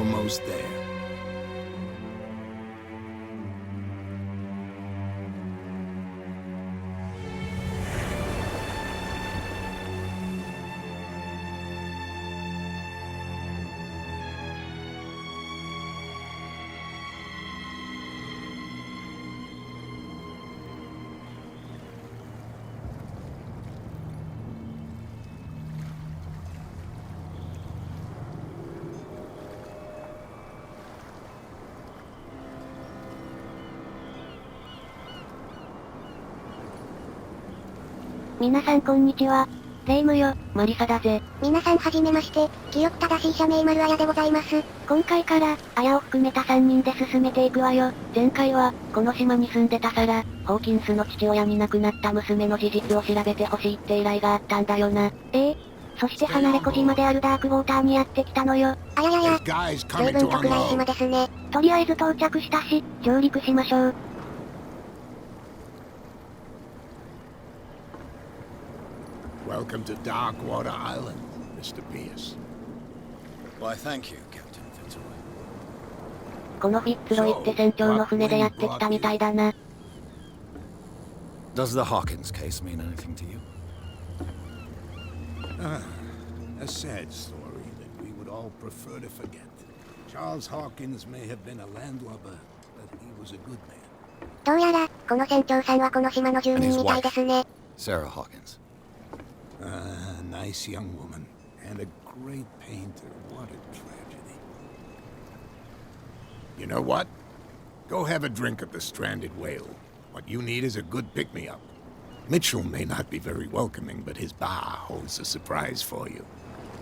almost there. 皆さんこんにちは。レイムよ、マリサだぜ。皆さんはじめまして、清く正しい射命丸あやでございます。今回から、あやを含めた3人で進めていくわよ。前回は、この島に住んでたサラ・ホーキンスの父親に亡くなった娘の事実を調べてほしいって依頼があったんだよな。そして離れ小島であるダークウォーターにやってきたのよ。あややや、随分と暗い島ですね。とりあえず到着したし、上陸しましょう。Welcome to Darkwater Island, Mr. Pierce. Why, thank you, Captain Fitzroy. このフィッツロイって船長の船でやってきたみたいだな。Does the Hawkins case mean anything to you? A sad story that we would all prefer to forget. Charles Hawkins may have been a landlubber, but he was a good man. どうやら、この船長さんはこの島の住民みたいですね。Sarah Hawkins. A nice young woman, and a great painter. What a tragedy. You know what? Go have a drink at the Stranded Whale. What you need is a good pick-me-up. Mitchell may not be very welcoming, but his bar holds a surprise for you.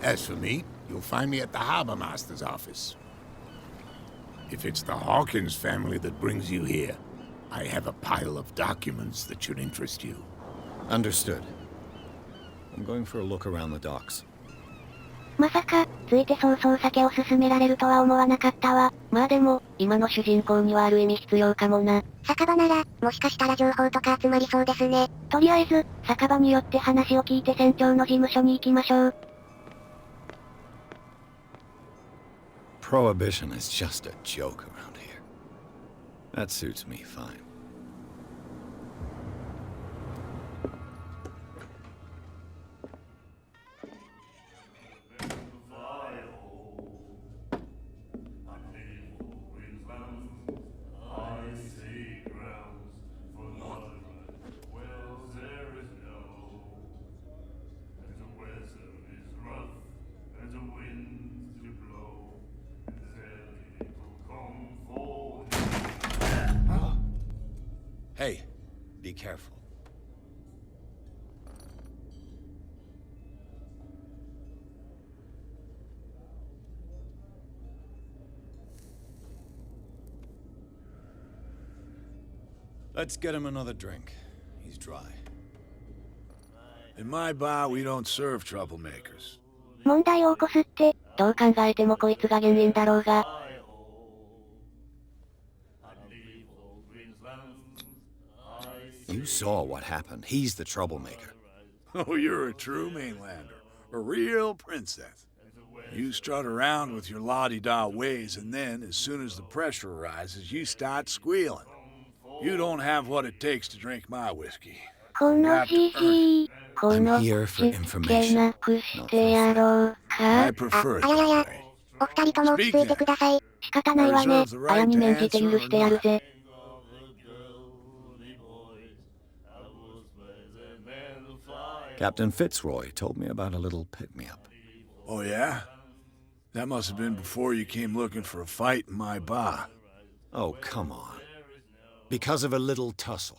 As for me, you'll find me at the Harbor Master's office. If it's the Hawkins family that brings you here, I have a pile of documents that should interest you. Understood. I'm going for a look around the docks. まさか、ついて早々酒を勧められるとは思わなかったわ。まあでも、今の主人公にはある意味必要かもな。酒場なら、もしかしたら情報とか集まりそうですね。とりあえず、酒場によって話を聞いて船長の事務所に行きましょう。Prohibition is just a joke around here. That suits me fine. Hey, be careful. Let's get him another drink. He's dry. In my bar, we don't serve troublemakers. 問題を起こすって、どう考えてもこいつが原因だろうが。You saw what happened. He's the troublemaker. Oh, you're a true mainlander. A real princess. You strut around with your la-di-da ways, and then, as soon as the pressure arises, you start squealing. You don't have what it takes to drink my whiskey. このじじい、この I'm here for ちっけなくしてやろうか。 I prefer it あやや that や way. お二人とも落ち着いてください。仕方ないわね。あやに免じて許してやるぜ。Captain Fitzroy told me about a little pick-me-up. Oh, yeah? That must have been before you came looking for a fight in my bar. Oh, come on. Because of a little tussle.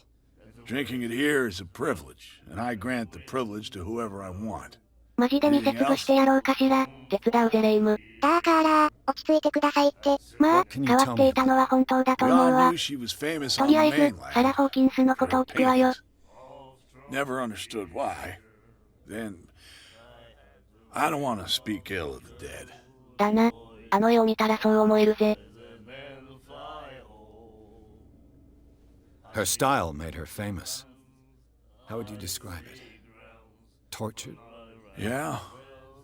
Drinking it here is a privilege, and I grant the privilege to whoever I want. マジで見せつぶしてやろうかしら。手伝うぜレイム。だから落ち着いてくださいって。まあ、変わっていたのは本当だと We 思う all わ knew。she was famous と on り the あえず、サラ・ mainland. ホーキンスのことを聞くわよ。 Never understood why. Then, I don't want to speak ill of the dead. だな。あの絵を見たらそう思えるぜ。Her style made her famous. How would you describe it? Tortured? Yeah?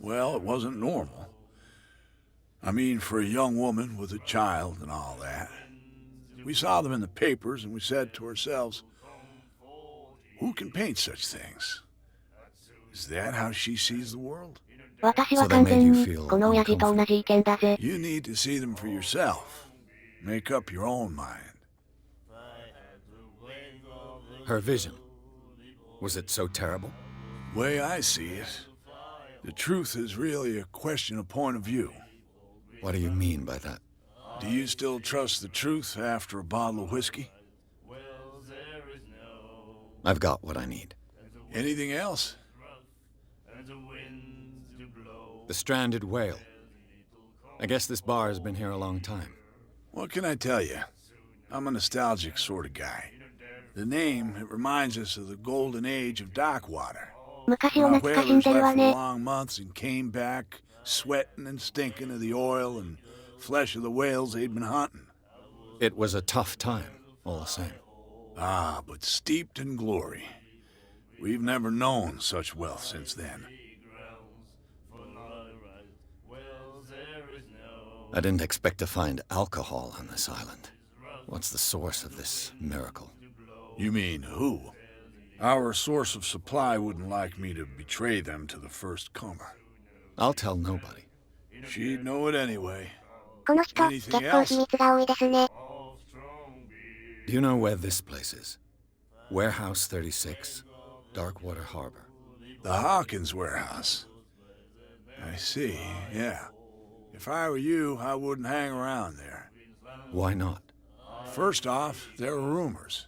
Well, it wasn't normal. I mean, for a young woman with a child and all that. We saw them in the papers and we said to ourselves, who can paint such things? Is that how she sees the world? 私は完全に、この親父と同じ意見だぜ。You need to see them for yourself. Make up your own mind. Her vision. Was it so terrible? Way I see it, the truth is really a question of point of view. What do you mean by that? Do you still trust the truth after a bottle of whiskey? I've got what I need. Anything else? The stranded whale. I guess this bar has been here a long time. What can I tell you? I'm a nostalgic sort of guy. The name, it reminds us of the golden age of dock water. 昔を懐かしん Whalers でるわ left for ね。 long months and came back, sweating and stinking of the oil and flesh of the whales they'd been hunting. It was a tough time, all the same. Ah, but steeped in glory. We've never known such wealth since then. I didn't expect to find alcohol on this island. What's the source of this miracle? You mean who? Our source of supply wouldn't like me to betray them to the first comer. I'll tell nobody. She'd know it anyway. この人、結構秘密が多いですね。Do you know where this place is? Warehouse 36, Darkwater Harbor. The Hawkins warehouse. I see, yeah. If I were you, I wouldn't hang around there. Why not? First off, there are rumors.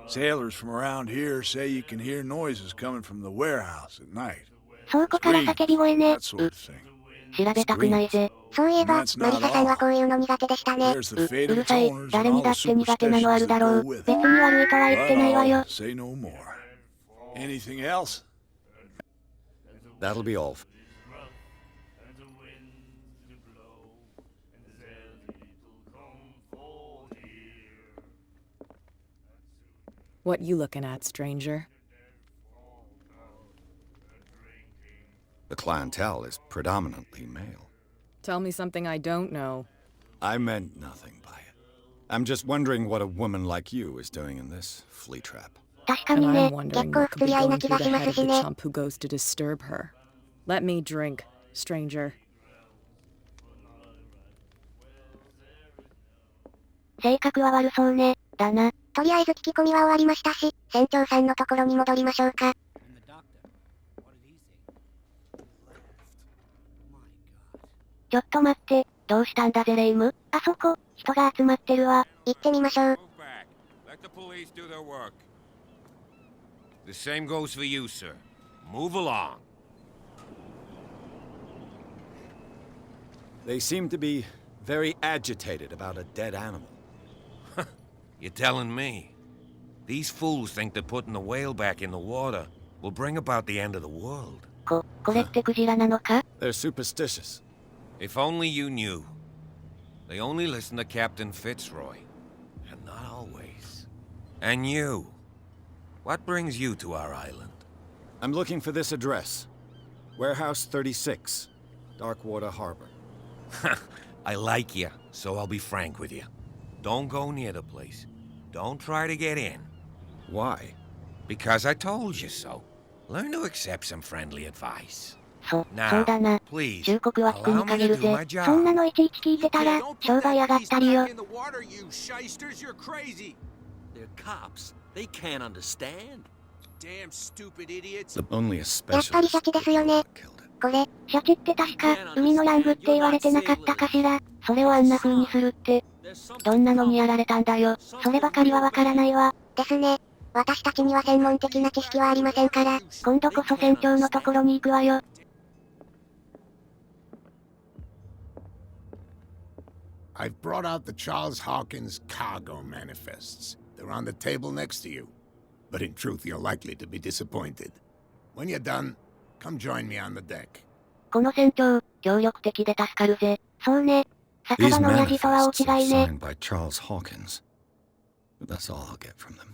Sailors from around here say you can hear noises coming from the warehouse at night. 倉庫から叫び声ね。 That sort of thing. 調べたくないぜ。そういえば、マリサさんはこういうの苦手でしたね。There's the う fate of る its さい。 owners 誰 and に all だ the って苦手なのあ superstitions るだ that ろ go う。 with 別 it. に悪いとは言ってないわ But よ I'll。say no more. Anything else? That'll be all. What you looking at, stranger? The clientele is predominantly male. Tell me something I don't know. I meant nothing by it. I'm just wondering what a woman like you is doing in this flea trap. 確か And に I'm ね。 wondering 結構 what 不 could 釣 be り合いな going 気 through が the しま head す of し the ね。 chump who goes to disturb her. Let me drink, stranger. 性格は悪そうね。だな。とりあえず聞き込みは終わりましたし、船長さんのところに戻りましょうか。ちょっと待って。どうしたんだぜレイム。あそこ、人が集まってるわ。行ってみましょう。 Move back. Let the police do their work. The same goes for you, sir. Move along. They seem to be very agitated about a dead animal. You're telling me? These fools think that putting the whale back in the water will bring about the end of the world. これってクジラなのか？ They're superstitious. If only you knew. They only listen to Captain Fitzroy. And not always. And you. What brings you to our island? I'm looking for this address. Warehouse 36, Darkwater Harbor. I like you, so I'll be frank with you. Don't go near the place. Don't try to get in. Why? Because I told you so. Learn to accept some friendly advice. そうだな。 Please, 忠告は聞くに allow me 限 to る do ぜ my。job. そんなのいちいち聞いてたら、商売上がったりよ。 In the water, you shysters, you're crazy. They're cops. They can't understand. Damn stupid idiots. The only a やっぱり specialist シャチですよね。 killed it. これ、シャチって確か、海のヤングって言われてなかったかしら。それをあんな風にするって、どんなのにやられたんだよ。そればかりはわからないわ。ですね。私たちには専門的な知識はありませんから。今度こそ船長のところに行くわよ。I've brought out the Charles Hawkins cargo manifests. They're on the table next to you. But in truth, you're likely to be disappointed. When you're done, come join me on the deck. この船長、協力的で助かるぜ。そうね。酒 These 場の親父とは manifests 大 are 違いね。 signed by Charles Hawkins. But that's all I'll get from them.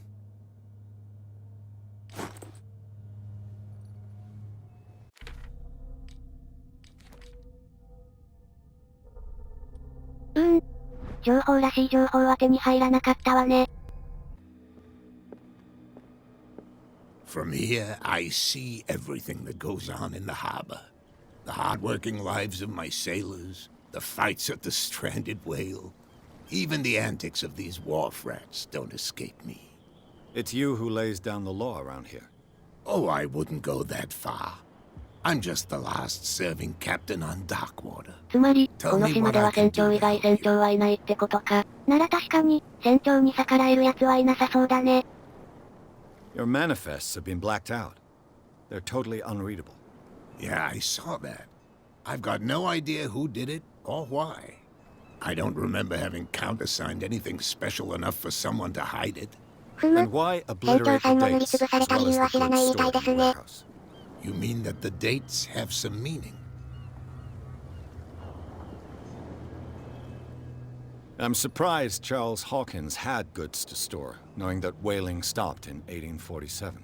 情報らしい情報は手に入らなかったわね。From here, I see everything that goes on in the harbor. The hard-working lives of my sailors, the fights at the stranded whale. Even the antics of these wharf rats don't escape me. It's you who lays down the law around here. Oh, I wouldn't go that far. I'm just the last serving captain on Darkwater. つまり、この島では船長以外船長はいないってことか。なら確かに、船長に逆らえる奴はいなさそうだね。Your manifests have been blacked out. They're totally unreadable. Yeah, I saw that. I've got no idea who did it or why. I don't remember having countersigned anything special enough for someone to hide it. And why 船長 obliterate さん the も塗り dates つぶされ as た well 理 as 由は the 知ら goods ないみたい stored で in す the ね。 warehouse? You mean that the dates have some meaning? I'm surprised Charles Hawkins had goods to store, knowing that whaling stopped in 1847.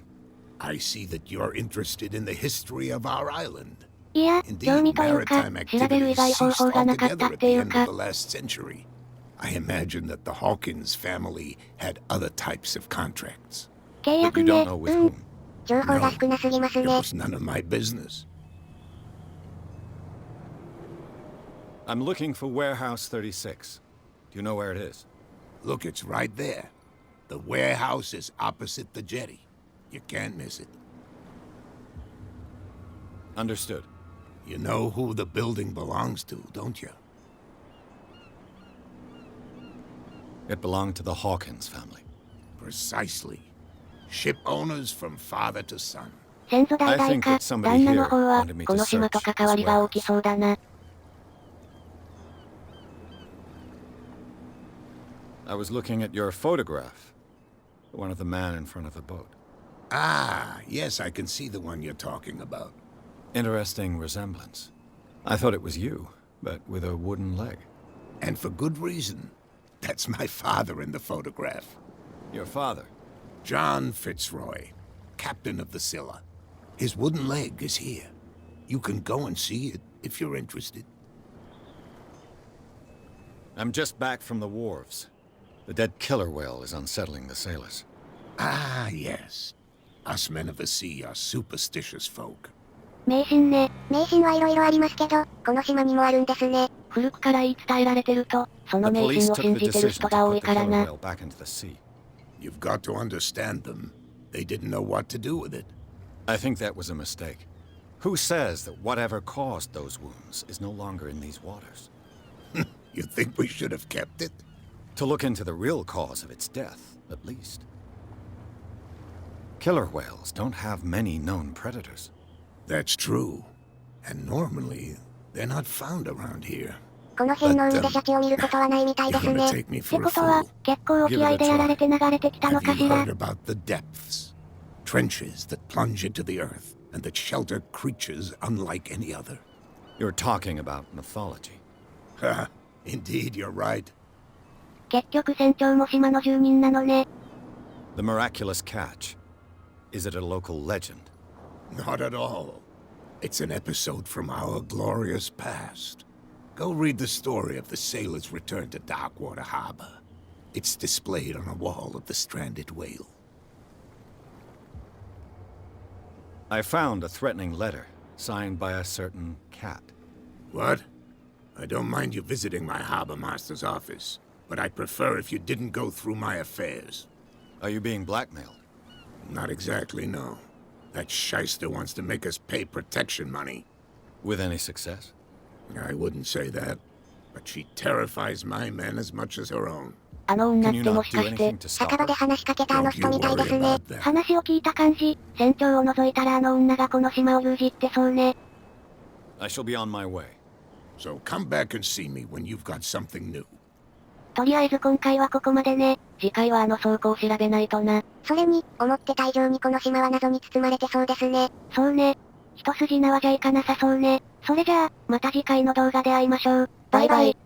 I see that you're interested in the history of our island. いや、興 Indeed, 味というか、 maritime 調べる以 activities 外方 ceased 法がなかっ altogether たっ at て the いう end か of the last century. I imagine that the Hawkins family had other types of contracts. 契 But 約 you ね。 don't know with whom. 情報が少なすぎます It ね。 was none of my business. I'm looking for Warehouse 36. Do you know where it is? Look, it's right there. The warehouse is opposite the jetty. You can't miss it. Understood. You know who the building belongs to, don't you? It belonged to the Hawkins family. Precisely. Ship owners from father to son. 先祖代々か、旦那の方は、この島と関わりが大きそうだな。I was looking at your photograph. One of the man in front of the boat. Ah, yes, I can see the one you're talking about. Interesting resemblance. I thought it was you, but with a wooden leg. And for good reason. That's my father in the photograph. Your father? John Fitzroy, captain of the Scylla. His wooden leg is here. You can go and see it if you're interested. I'm just back from the wharves. The dead killer whale is unsettling the sailors. Ah, yes. Us men of the sea are superstitious folk. 迷信ね。迷信はいろいろありますけど、この島にもあるんですね。古くから言い伝えられてると、そ The の迷 police 信を took 信 the じてる decision 人 to が多 put い the から killer な。 whale back into the sea. You've got to understand them. They didn't know what to do with it. I think that was a mistake. Who says that whatever caused those wounds is no longer in these waters? You think we should have kept it? To look into the real cause of its death, at least. Killer whales don't have many known predators. That's true. And normally, they're not found around here. この辺の海でシャチを見ることはないみたいで You're す gonna ね。 take me って for a ことは fool. 結構沖合でやられて流れてきたの Have か you しら。 heard about the depths? Trenches that plunge into the earth and that shelter creatures unlike any other. You're talking about mythology. Ha! Indeed, you're right. 結局船長も島の住人なのね。 The miraculous catch. Is it a local legend? Not at all. It's an episode from our glorious past. Go read the story of the sailor's return to Darkwater Harbor. It's displayed on a wall of the stranded whale. I found a threatening letter, signed by a certain cat. What? I don't mind you visiting my harbor master's office, but I'd prefer if you didn't go through my affairs. Are you being blackmailed? Not exactly, no. That shyster wants to make us pay protection money. With any success? I wouldn't say that, but she terrifies my men as much as her own. あの女 Can っ you ても not し do かして anything to stop 酒場で her? 話しかけたあの Don't 人 you みたいで worry すね。 about that. 話を聞いた感じ、船長を除いたらあの女がこの島を牛耳ってそうね。 I shall be on my way. So come back and see me when you've got something new. とりあえず今回はここまでね。次回はあの倉庫を調べないとな。それに、思ってた以上にこの島は謎に包まれてそうですね。そうね。一筋縄じゃいかなさそうね。それじゃあ、また次回の動画で会いましょう。バイバイ。